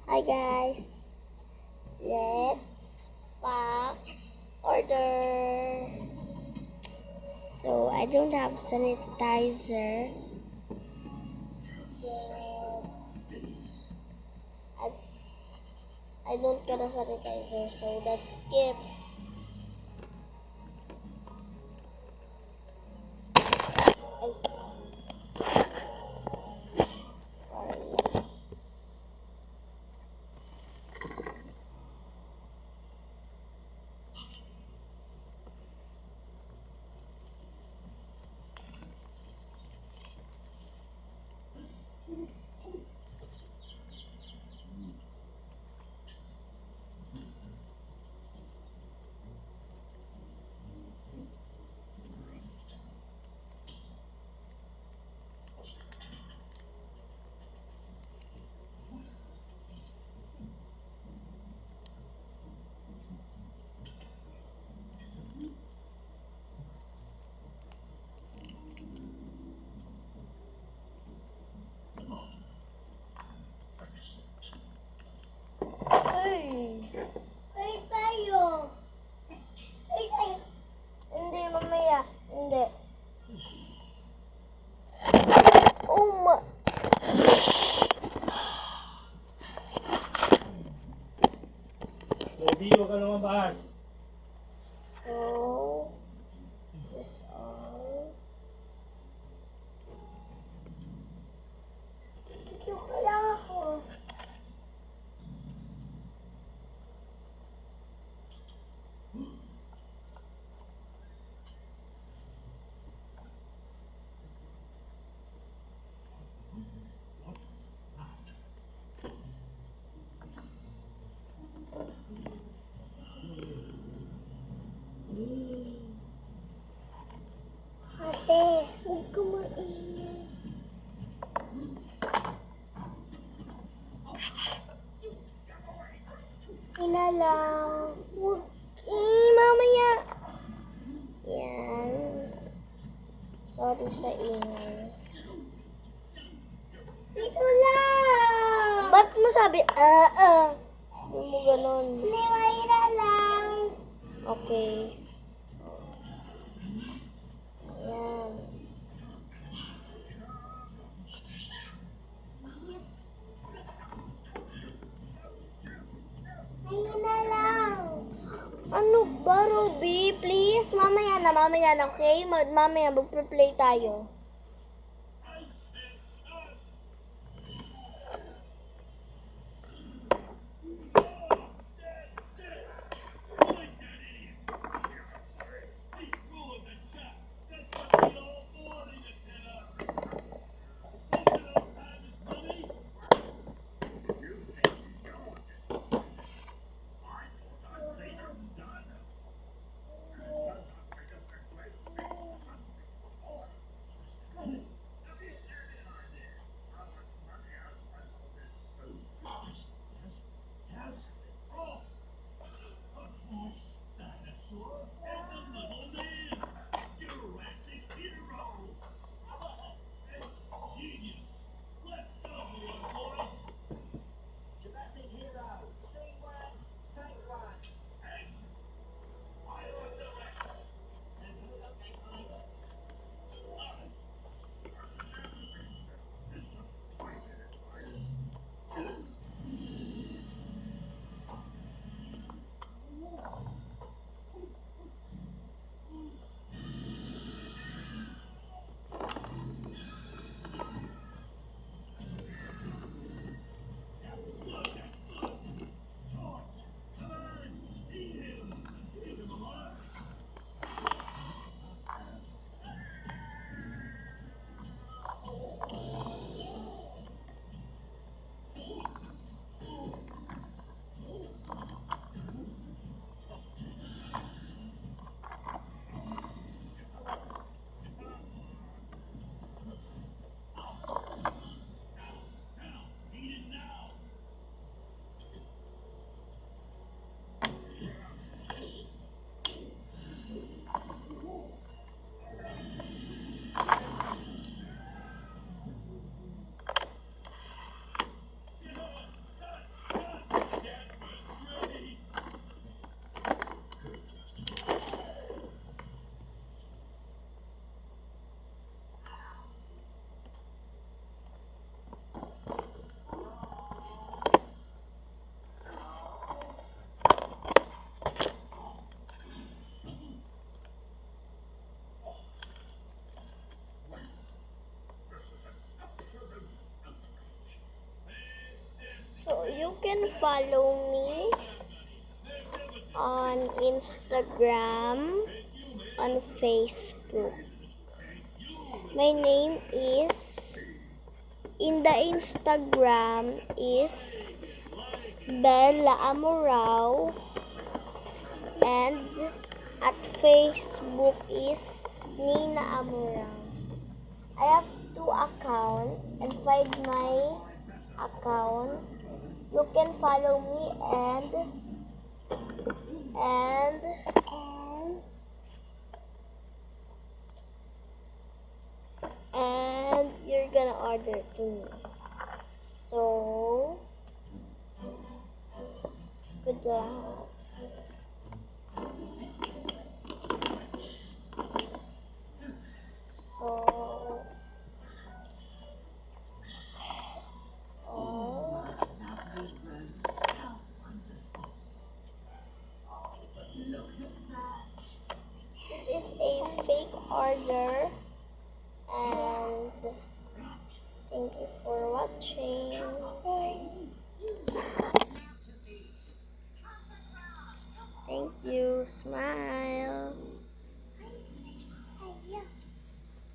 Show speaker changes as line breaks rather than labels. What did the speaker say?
Hi guys, let's pack order. So I don't have sanitizer. I, I don't get a sanitizer, so let's skip. Ay, sorry. Ay tayo. Ay tayo. Hindi, mamaya. Hindi. Oh my.
Hindi, huwag ka lumabas.
So, this all. Gusto lang ako. Ate, huwag ka maingay. Ina lang. Huwag. Mamaya. Yan. Sorry sa ingay. Dito lang. Ba't mo sabi, Hindi mo ganun. Hindi, mahina lang. Okay. Ayan. Mahina lang. Ano ba, Ruby? Please, mamaya na, okay? Mamaya, magpe-play tayo. So you can follow me on Instagram, on Facebook. My name is, in the Instagram is Bella Amorao, and at Facebook is Nina Amorao. I have 2 accounts, and find my account. You can follow me and you're gonna order to me. So good luck. So this is a fake order, and thank you for watching. Thank you. Smile.